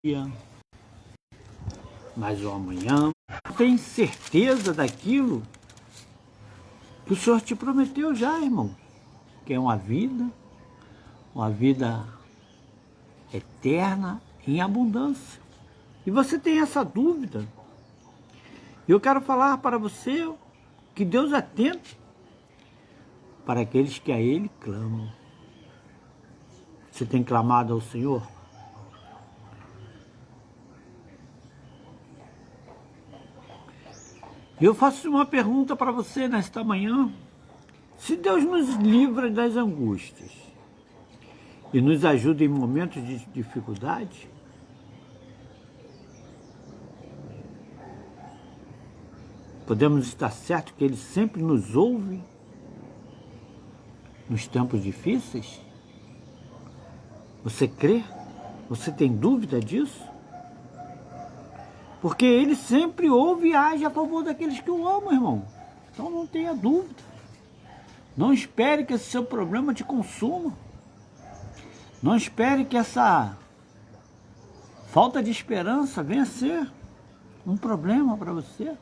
dia, mais um amanhã. Tem certeza daquilo que o Senhor te prometeu já, irmão, que é uma vida eterna em abundância. E você tem essa dúvida. Eu quero falar para você que Deus atende para aqueles que a Ele clamam. Você tem clamado ao Senhor? Eu faço uma pergunta para você nesta manhã. Se Deus nos livra das angústias e nos ajuda em momentos de dificuldade, podemos estar certos que Ele sempre nos ouve nos tempos difíceis? Você crê? Você tem dúvida disso? Porque Ele sempre ouve e age a favor daqueles que o amam, irmão. Então não tenha dúvida. Não espere que esse seu problema te consuma. Não espere que essa falta de esperança venha a ser um problema para você.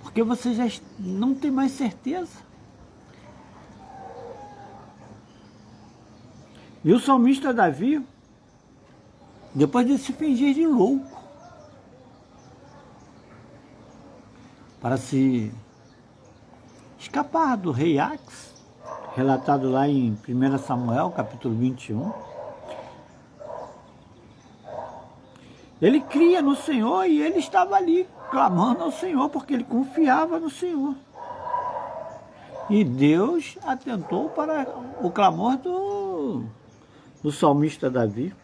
Porque você já não tem mais certeza. E o salmista Davi, depois de se fingir de louco, para se escapar do rei Ax, relatado lá em 1 Samuel, capítulo 21, ele cria no Senhor e ele estava ali clamando ao Senhor, porque ele confiava no Senhor. E Deus atentou para o clamor do salmista Davi.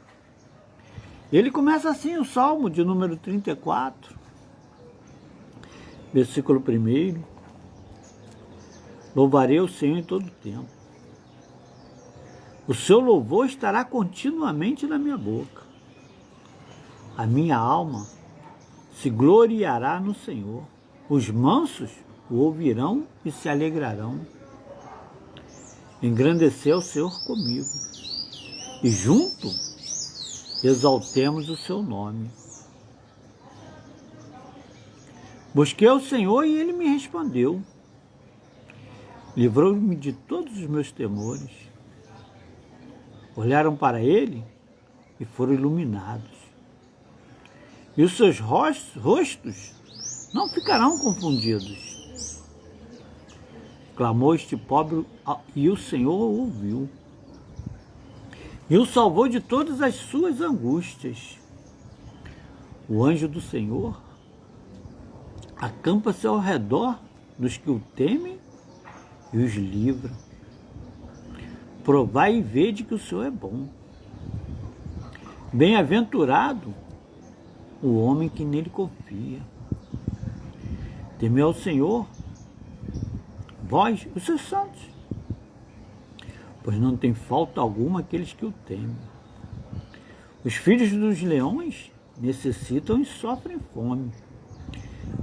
Ele começa assim o Salmo de número 34, versículo 1. Louvarei o Senhor em todo o tempo. O seu louvor estará continuamente na minha boca. A minha alma se gloriará no Senhor. Os mansos o ouvirão e se alegrarão. Engrandeceu o Senhor comigo. E junto exaltemos o seu nome. Busquei ao Senhor e Ele me respondeu. Livrou-me de todos os meus temores. Olharam para Ele e foram iluminados. E os seus rostos não ficarão confundidos. Clamou este pobre e o Senhor o ouviu. E o salvou de todas as suas angústias. O anjo do Senhor acampa-se ao redor dos que o temem e os livra. Provai e vede que o Senhor é bom. Bem-aventurado o homem que nele confia. Temei ao Senhor, vós, os seus santos, pois não tem falta alguma aqueles que o temem. Os filhos dos leões necessitam e sofrem fome,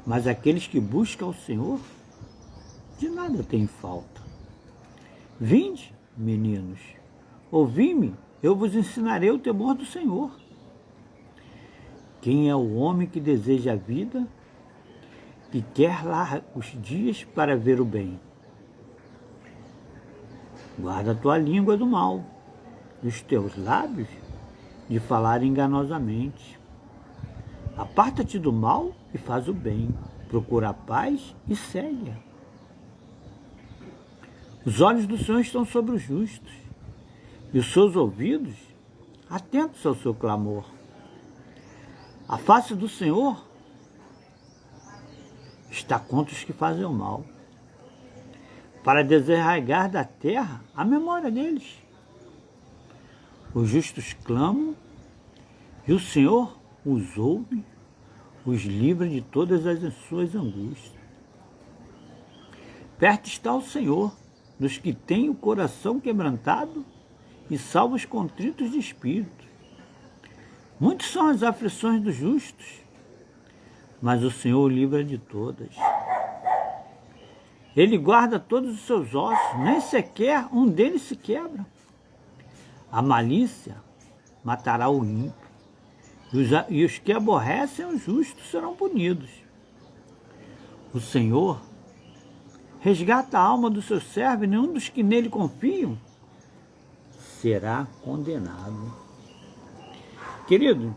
mas aqueles que buscam ao Senhor, de nada têm falta. Vinde, meninos, ouvi-me, eu vos ensinarei o temor do Senhor. Quem é o homem que deseja a vida e quer largos dias para ver o bem? Guarda a tua língua do mal, e os teus lábios de falar enganosamente. Aparta-te do mal e faz o bem. Procura a paz e segue-a. Os olhos do Senhor estão sobre os justos, e os seus ouvidos atentos ao seu clamor. A face do Senhor está contra os que fazem o mal, para desarraigar da terra a memória deles. Os justos clamam, e o Senhor os ouve, os livra de todas as suas angústias. Perto está o Senhor dos que têm o coração quebrantado e salva os contritos de espírito. Muitas são as aflições dos justos, mas o Senhor o livra de todas. Ele guarda todos os seus ossos, nem sequer um deles se quebra. A malícia matará o ímpio, E os que aborrecem os justos serão punidos. O Senhor resgata a alma do seu servo, e nenhum dos que nele confiam será condenado. Querido,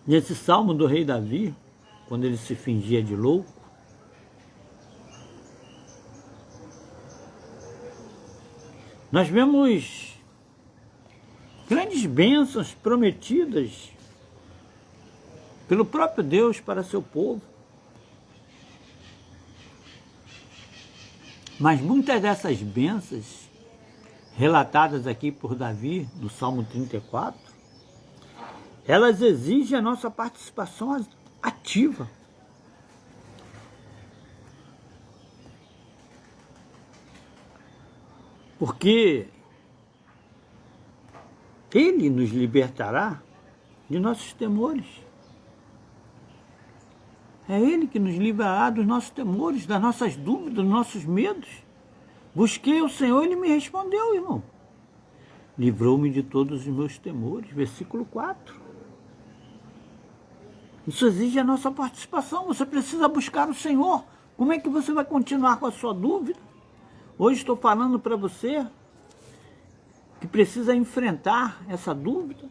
nesse salmo do rei Davi, quando ele se fingia de louco, nós vemos grandes bênçãos prometidas pelo próprio Deus para seu povo. Mas muitas dessas bênçãos relatadas aqui por Davi, no Salmo 34, elas exigem a nossa participação ativa. Porque Ele nos libertará de nossos temores. É Ele que nos livrará dos nossos temores, das nossas dúvidas, dos nossos medos. Busquei o Senhor e Ele me respondeu, irmão. Livrou-me de todos os meus temores. Versículo 4. Isso exige a nossa participação. Você precisa buscar o Senhor. Como é que você vai continuar com a sua dúvida? Hoje estou falando para você que precisa enfrentar essa dúvida.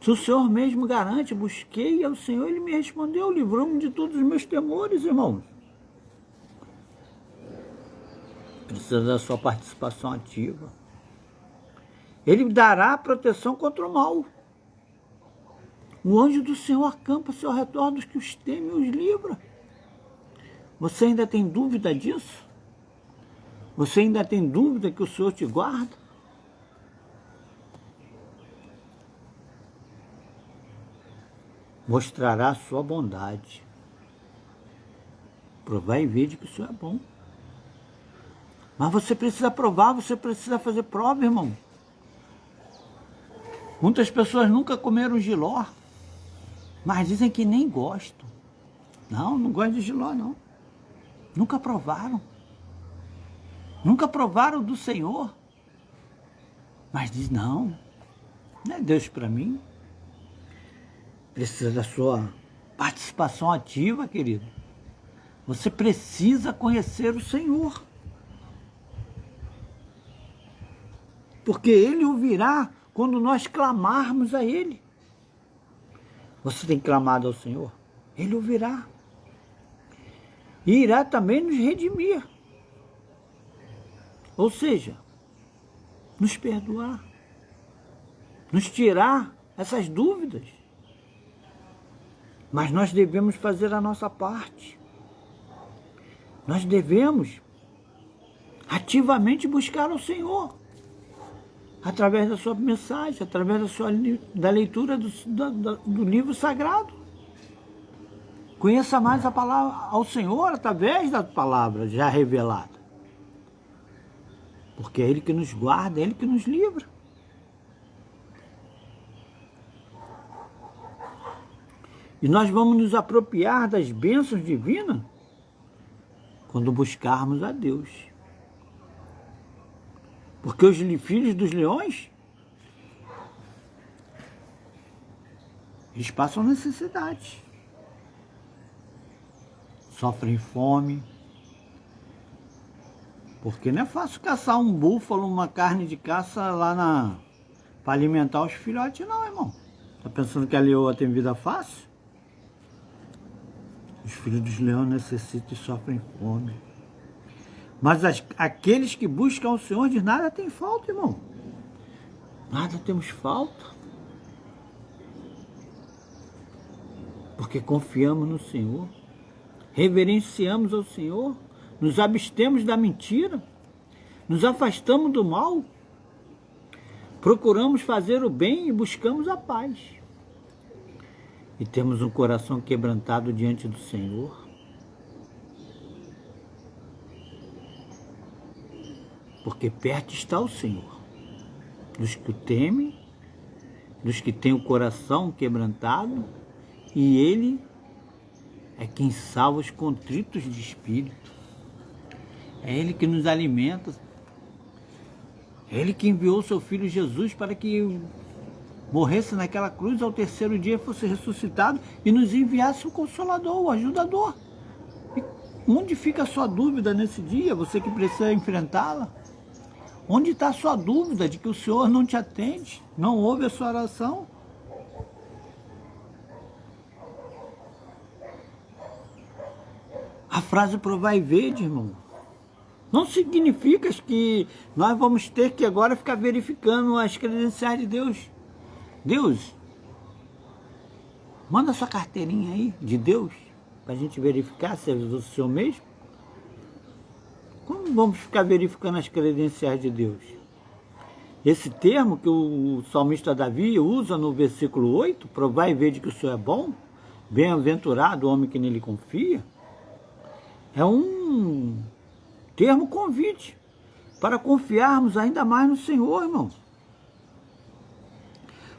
Se o Senhor mesmo garante, busquei ao Senhor, Ele me respondeu, livrou-me de todos os meus temores, irmãos. Precisa da sua participação ativa. Ele dará proteção contra o mal. O anjo do Senhor acampa-se ao redor dos que os temem e os livra. Você ainda tem dúvida disso? Você ainda tem dúvida que o Senhor te guarda? Mostrará a sua bondade. Provar e ver de que o Senhor é bom. Mas você precisa provar, você precisa fazer prova, irmão. Muitas pessoas nunca comeram jiló, mas dizem que nem gostam. Não gosto de jiló, não. Nunca provaram. Nunca provaram do Senhor. Mas diz, não é Deus para mim. Precisa da sua participação ativa, querido. Você precisa conhecer o Senhor. Porque Ele ouvirá quando nós clamarmos a Ele. Você tem clamado ao Senhor? Ele ouvirá. E irá também nos redimir. Ou seja, nos perdoar. Nos tirar essas dúvidas. Mas nós devemos fazer a nossa parte. Nós devemos ativamente buscar o Senhor. Através da sua mensagem, através da leitura do livro sagrado. Conheça mais a palavra ao Senhor através da palavra já revelada. Porque é Ele que nos guarda, é Ele que nos livra. E nós vamos nos apropriar das bênçãos divinas quando buscarmos a Deus. Porque os filhos dos leões, eles passam necessidade. Sofrem fome. Porque não é fácil caçar um búfalo, uma carne de caça lá para alimentar os filhotes, não, irmão. Tá pensando que a leoa tem vida fácil? Os filhos dos leões necessitam e sofrem fome. Mas aqueles que buscam o Senhor, de nada tem falta, irmão. Nada temos falta. Porque confiamos no Senhor. Reverenciamos ao Senhor. Nos abstemos da mentira. Nos afastamos do mal. Procuramos fazer o bem e buscamos a paz. E temos um coração quebrantado diante do Senhor. Porque perto está o Senhor, dos que o temem, dos que têm o coração quebrantado, e Ele é quem salva os contritos de espírito. É Ele que nos alimenta. É Ele que enviou o seu Filho Jesus para que morresse naquela cruz, ao terceiro dia fosse ressuscitado e nos enviasse o Consolador, o ajudador. E onde fica a sua dúvida nesse dia, você que precisa enfrentá-la? Onde está a sua dúvida de que o Senhor não te atende, não ouve a sua oração? A frase provar e vede, irmão, não significa que nós vamos ter que agora ficar verificando as credenciais de Deus. Deus, manda sua carteirinha aí de Deus, para a gente verificar se é o Senhor mesmo. Como vamos ficar verificando as credenciais de Deus? Esse termo que o salmista Davi usa no versículo 8, provar e ver de que o Senhor é bom, bem-aventurado o homem que nele confia, é um termo convite para confiarmos ainda mais no Senhor, irmão.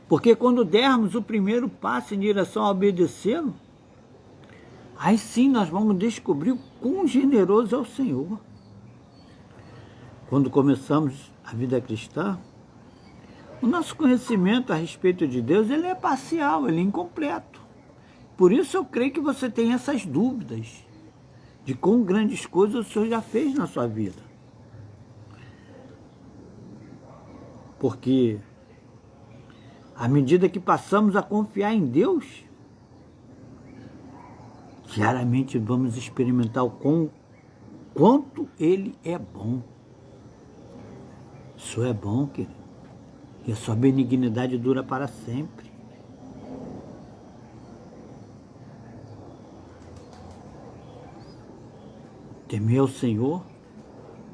Porque quando dermos o primeiro passo em direção a obedecê-lo, aí sim nós vamos descobrir o quão generoso é o Senhor. Quando começamos a vida cristã, o nosso conhecimento a respeito de Deus, ele é parcial, ele é incompleto. Por isso eu creio que você tem essas dúvidas de quão grandes coisas o Senhor já fez na sua vida. Porque à medida que passamos a confiar em Deus, diariamente vamos experimentar o quanto Ele é bom. Isso é bom, querido. E a sua benignidade dura para sempre. Temei ao Senhor,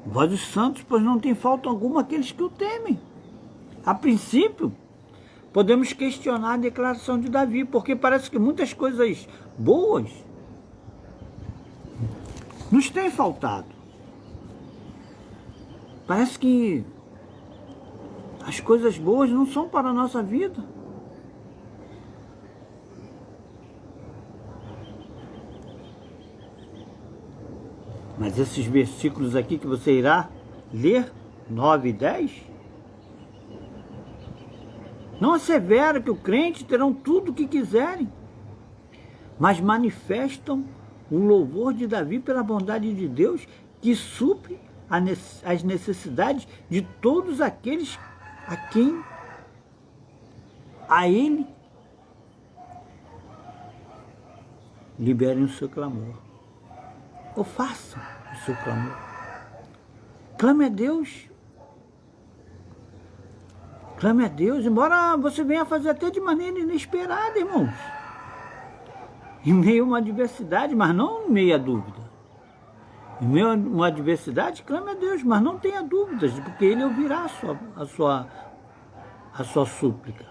vós os santos, pois não tem falta alguma aqueles que o temem. A princípio, podemos questionar a declaração de Davi, porque parece que muitas coisas boas nos têm faltado. Parece que as coisas boas não são para a nossa vida. Mas esses versículos aqui que você irá ler, 9 e 10, não assevera que o crente terão tudo o que quiserem, mas manifestam o louvor de Davi pela bondade de Deus, que supre as necessidades de todos aqueles a quem a ele liberem o seu clamor. Ou façam o seu clamor. Clame a Deus. Clame a Deus, embora você venha fazer até de maneira inesperada, irmãos. Em meio a uma adversidade, mas não em meio a dúvida. Em meio a uma adversidade, clame a Deus, mas não tenha dúvidas, porque Ele ouvirá a sua súplica.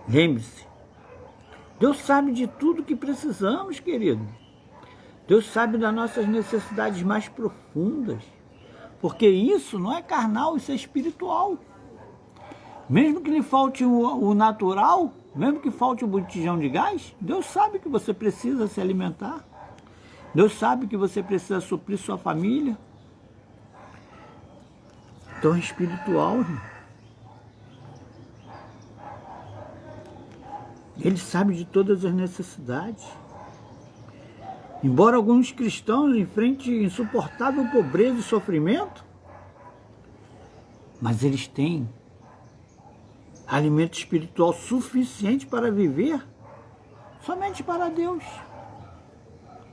Lembre-se, Deus sabe de tudo que precisamos, querido. Deus sabe das nossas necessidades mais profundas, porque isso não é carnal, isso é espiritual. Mesmo que lhe falte o natural, mesmo que falte o botijão de gás, Deus sabe que você precisa se alimentar. Deus sabe que você precisa suprir sua família. Então é espiritual, irmão. Ele sabe de todas as necessidades. Embora alguns cristãos enfrentem insuportável pobreza e sofrimento, mas eles têm alimento espiritual suficiente para viver somente para Deus.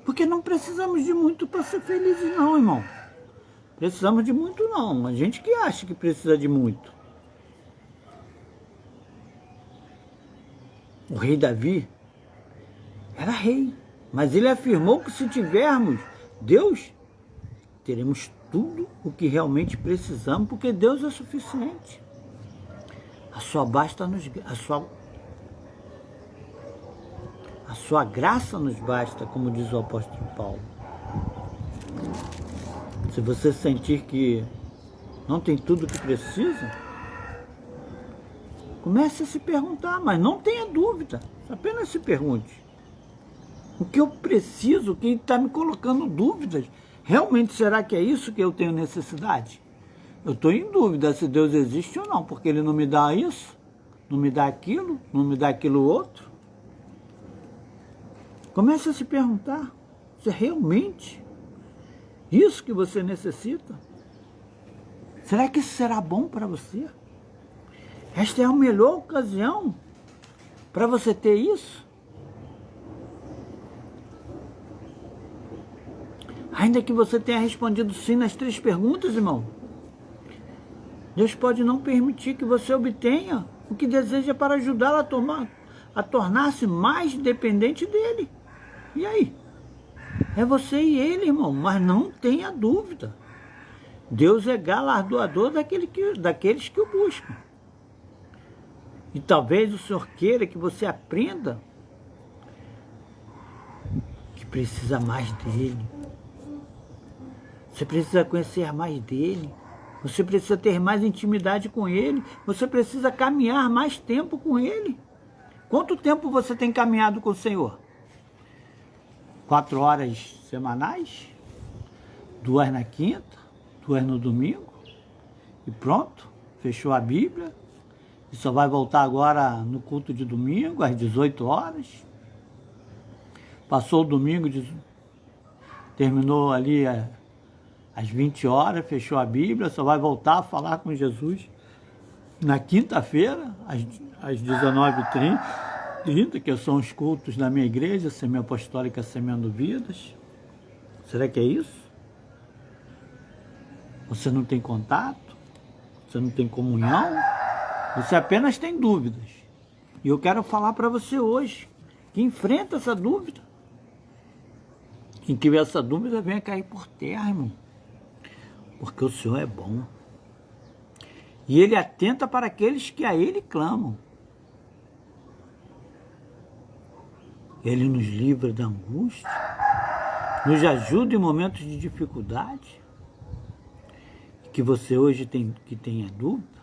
Porque não precisamos de muito para ser felizes não, irmão. Precisamos de muito não. A gente que acha que precisa de muito. O rei Davi era rei, mas ele afirmou que se tivermos Deus, teremos tudo o que realmente precisamos, porque Deus é suficiente. A sua graça nos basta, como diz o apóstolo Paulo. Se você sentir que não tem tudo o que precisa, comece a se perguntar, mas não tenha dúvida, apenas se pergunte. O que eu preciso, o que está me colocando dúvidas, realmente será que é isso que eu tenho necessidade? Eu estou em dúvida se Deus existe ou não, porque Ele não me dá isso. não me dá aquilo, não me dá aquilo outro. Comece a se perguntar se é realmente isso que você necessita. Será que isso será bom para você? Esta é a melhor ocasião para você ter isso? Ainda que você tenha respondido sim nas 3 perguntas, irmão, Deus pode não permitir que você obtenha o que deseja para ajudá-lo a tornar-se mais dependente dele. E aí? É você e ele, irmão, mas não tenha dúvida. Deus é galardoador daqueles que o buscam. E talvez o Senhor queira que você aprenda que precisa mais dele. Você precisa conhecer mais dele. Você precisa ter mais intimidade com ele. Você precisa caminhar mais tempo com ele. Quanto tempo você tem caminhado com o Senhor? 4 horas semanais? 2 na quinta? 2 no domingo? E pronto, fechou a Bíblia. E só vai voltar agora no culto de domingo, às 18 horas. Passou o domingo, terminou ali às 20 horas, fechou a Bíblia, só vai voltar a falar com Jesus na quinta-feira, às 19h30, que são os cultos da minha igreja, semi-apostólica Semeando Vidas. Será que é isso? Você não tem contato? Você não tem comunhão? Você apenas tem dúvidas. E eu quero falar para você hoje, que enfrenta essa dúvida. Quem tiver essa dúvida, venha cair por terra, irmão. Porque o Senhor é bom. E Ele atenta para aqueles que a Ele clamam. Ele nos livra da angústia, nos ajuda em momentos de dificuldade. Que você hoje tenha dúvida,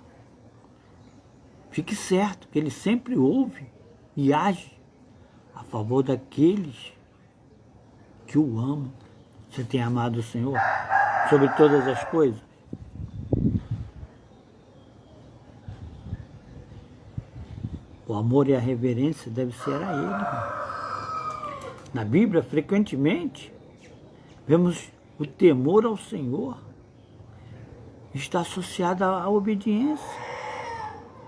fique certo que Ele sempre ouve e age a favor daqueles que o amam. Você tem amado o Senhor sobre todas as coisas? O amor e a reverência devem ser a Ele. Na Bíblia, frequentemente, vemos o temor ao Senhor está associado à obediência.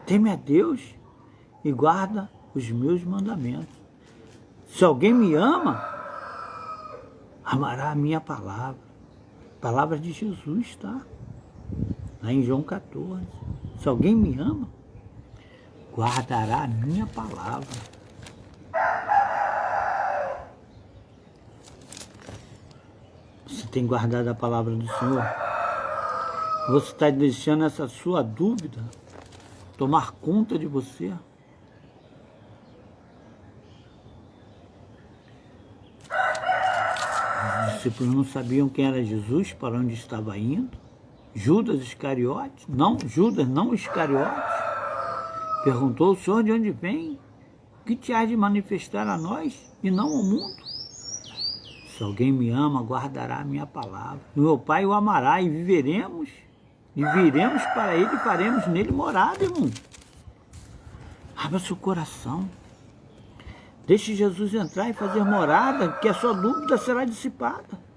Teme a Deus e guarda os meus mandamentos. Se alguém me ama, amará a minha palavra. Palavra de Jesus, tá? Lá em João 14. Se alguém me ama, guardará a minha palavra. Você tem guardado a palavra do Senhor? Você está deixando essa sua dúvida tomar conta de você? Os discípulos não sabiam quem era Jesus, para onde estava indo. Judas Iscariotes, Judas não Iscariotes, perguntou: o Senhor de onde vem? O que te há de manifestar a nós e não ao mundo? Se alguém me ama, guardará a minha palavra. E meu Pai o amará e viveremos, e viremos para ele e faremos nele morada, irmão. Abra seu coração. Deixe Jesus entrar e fazer morada, que a sua dúvida será dissipada.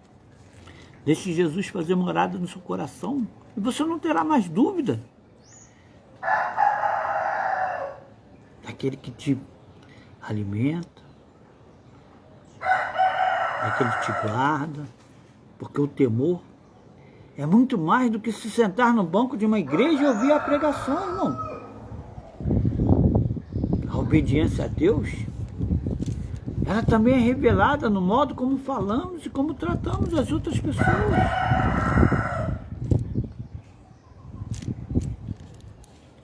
Deixe Jesus fazer morada no seu coração e você não terá mais dúvida. Daquele que te alimenta, daquele que te guarda, porque o temor é muito mais do que se sentar no banco de uma igreja e ouvir a pregação, irmão. A obediência a Deus, ela também é revelada no modo como falamos e como tratamos as outras pessoas.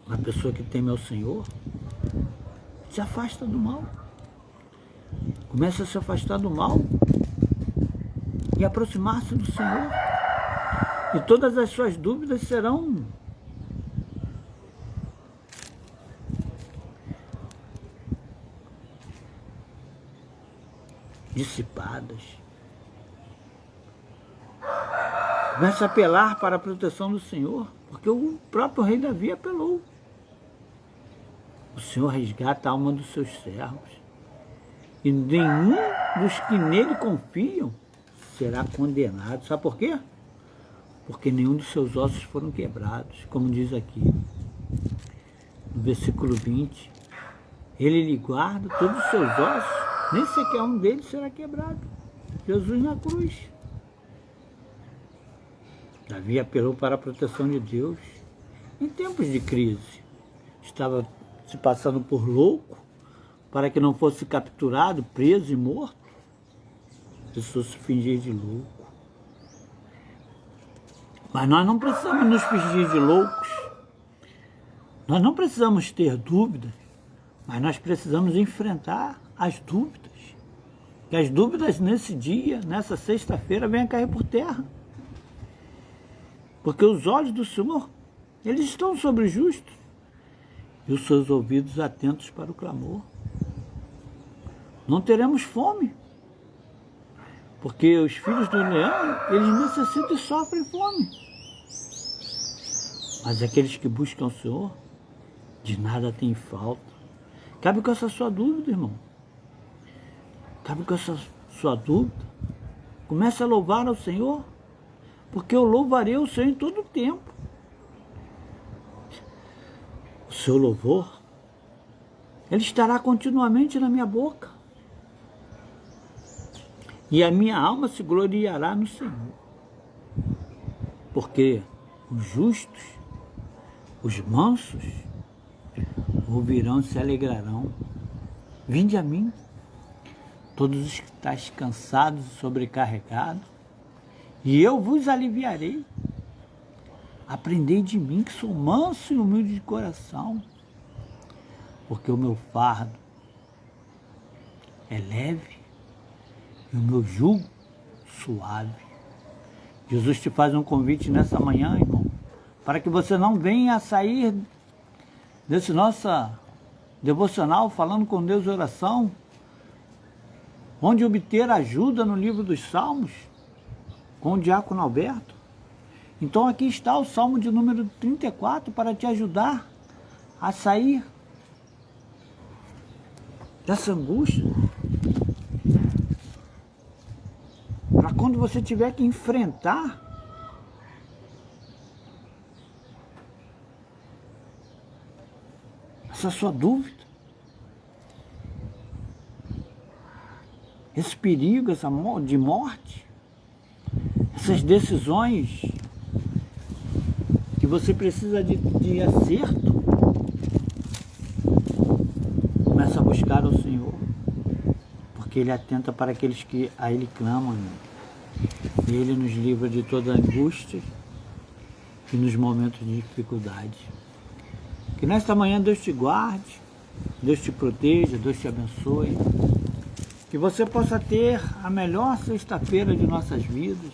Uma pessoa que teme ao Senhor se afasta do mal. Começa a se afastar do mal e aproximar-se do Senhor. E todas as suas dúvidas serão dissipadas. Começa a apelar para a proteção do Senhor, porque o próprio rei Davi apelou. O Senhor resgata a alma dos seus servos. E nenhum dos que nele confiam será condenado. Sabe por quê? Porque nenhum dos seus ossos foram quebrados, como diz aqui, no versículo 20. Ele lhe guarda todos os seus ossos, nem sequer um deles será quebrado. Jesus na cruz. Davi apelou para a proteção de Deus. Em tempos de crise, estava se passando por louco, para que não fosse capturado, preso e morto. Precisou se fingir de louco. Mas nós não precisamos nos fingir de loucos. Nós não precisamos ter dúvidas, mas nós precisamos enfrentar as dúvidas. Que as dúvidas nesse dia, nessa sexta-feira, venham cair por terra. Porque os olhos do Senhor, eles estão sobre os justos, e os seus ouvidos atentos para o clamor. Não teremos fome, porque os filhos do leão, eles necessitam e sofrem fome. Mas aqueles que buscam o Senhor, de nada tem falta. Cabe com essa sua dúvida, irmão. Cabe com essa sua dúvida. Comece a louvar ao Senhor, porque eu louvarei o Senhor em todo o tempo. O seu louvor, ele estará continuamente na minha boca. E a minha alma se gloriará no Senhor. Porque os justos, os mansos, ouvirão e se alegrarão. Vinde a mim, todos os que estáis cansados e sobrecarregados, e eu vos aliviarei. Aprendei de mim, que sou manso e humilde de coração, porque o meu fardo é leve e o meu jugo suave. Jesus te faz um convite nessa manhã, irmão, para que você não venha a sair desse nosso devocional falando com Deus em oração, onde obter ajuda no livro dos Salmos, com o diácono Alberto. Então aqui está o Salmo de número 34 para te ajudar a sair dessa angústia. Para quando você tiver que enfrentar essa sua dúvida, esse perigo, essa de morte, essas decisões que você precisa de acerto, começa a buscar o Senhor, porque Ele atenta para aqueles que a Ele clamam, irmão. E Ele nos livra de toda angústia e nos momentos de dificuldade. Que nesta manhã Deus te guarde, Deus te proteja, Deus te abençoe. Que você possa ter a melhor sexta-feira de nossas vidas,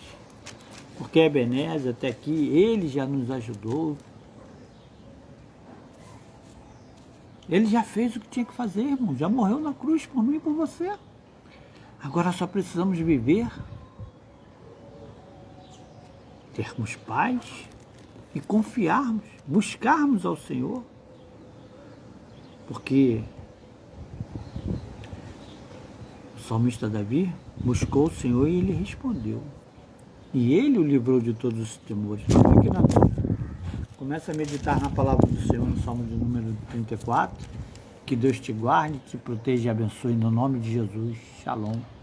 porque Ebenezer até aqui, Ele já nos ajudou. Ele já fez o que tinha que fazer, irmão. Já morreu na cruz por mim e por você. Agora só precisamos viver, termos paz e confiarmos, buscarmos ao Senhor. Porque o salmista Davi buscou o Senhor e Ele respondeu. E Ele o livrou de todos os temores. Então, aqui começa a meditar na palavra do Senhor no Salmo de número 34. Que Deus te guarde, te proteja e abençoe no nome de Jesus. Shalom.